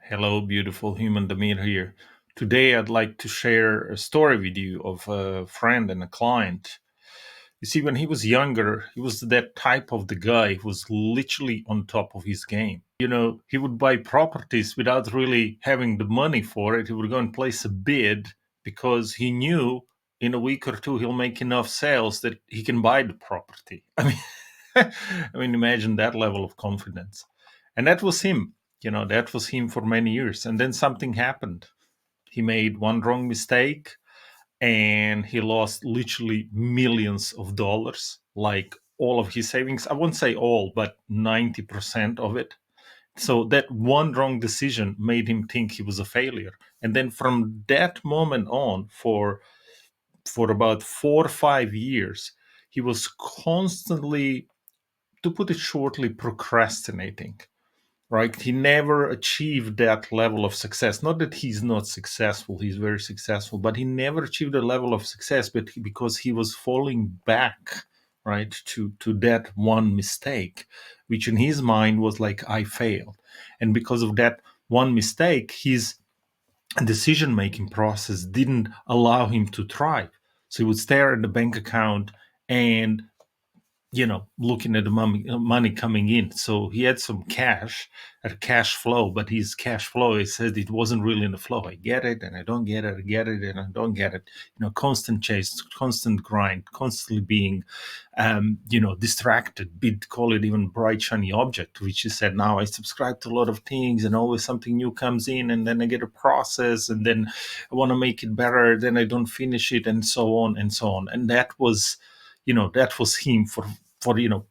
Hello, beautiful human Damir here. Today, I'd like to share a story with you of a friend and a client. You see, when he was younger, he was that type of the guy who was literally on top of his game. He would buy properties without really having the money for it. He would go and place a bid because he knew in a week or two he'll make enough sales that he can buy the property. Imagine that level of confidence. And that was him. That was him for many years. And then something happened. He made one wrong mistake and he lost literally millions of dollars, like all of his savings. I won't say all, but 90% of it. So that one wrong decision made him think he was a failure. And then from that moment on, for about 4 or 5 years, he was constantly, to put it shortly, procrastinating. Right? He never achieved that level of success. Not that he's not successful, he's very successful, but he never achieved a level of success because he was falling back, right, to that one mistake, which in his mind was like, I failed. And because of that one mistake, his decision making process didn't allow him to thrive. So he would stare at the bank account and looking at the money coming in. So he had some cash, a cash flow, but his cash flow, he said it wasn't really in the flow. I get it and I don't get it, I get it and I don't get it. Constant chase, constant grind, constantly being, distracted. We'd call it even bright, shiny object, which he said, now I subscribe to a lot of things and always something new comes in and then I get a process and then I want to make it better, then I don't finish it and so on and so on. And that was him for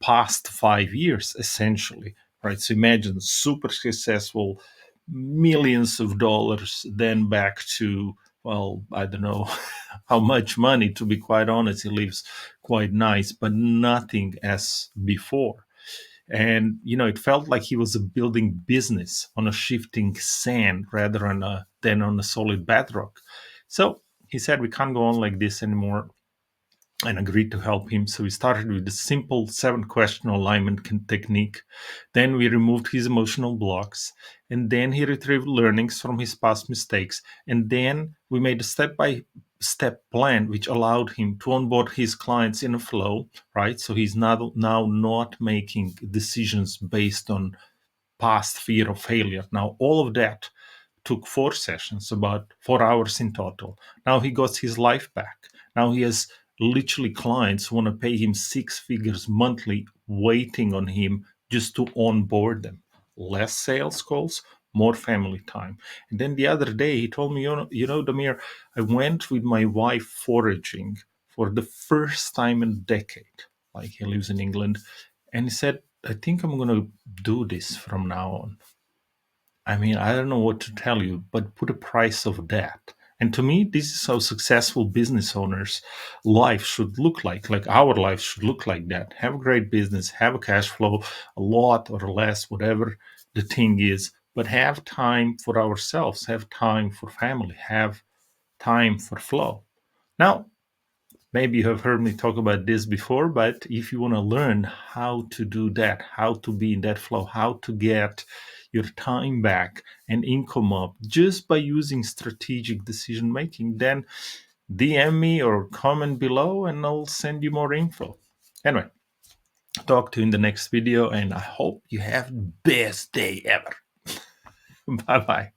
past 5 years essentially, right? So imagine super successful, millions of dollars, then back to, well, I don't know how much money, to be quite honest. He lives quite nice, but nothing as before. And it felt like he was building business on a shifting sand rather than on a solid bedrock. So he said, we can't go on like this anymore, and agreed to help him. So we started with a simple 7-question alignment technique. Then we removed his emotional blocks. And then he retrieved learnings from his past mistakes. And then we made a step by step plan, which allowed him to onboard his clients in a flow, right? So he's now not making decisions based on past fear of failure. Now, all of that took 4 sessions, about 4 hours in total. Now he got his life back. Now he has literally clients who want to pay him 6 figures monthly waiting on him just to onboard them. Less sales calls, more family time. And then the other day he told me, Damir, I went with my wife foraging for the first time in a decade. Like, he lives in England. And he said, I think I'm going to do this from now on. I don't know what to tell you, but put a price of that. And to me, this is how successful business owners' life should look like. Like, our life should look like that. Have a great business, have a cash flow, a lot or less, whatever the thing is, but have time for ourselves, have time for family, have time for flow. Now, maybe you have heard me talk about this before, but if you want to learn how to do that, how to be in that flow, how to get your time back and income up just by using strategic decision making, then DM me or comment below and I'll send you more info. Anyway, talk to you in the next video and I hope you have the best day ever. Bye bye.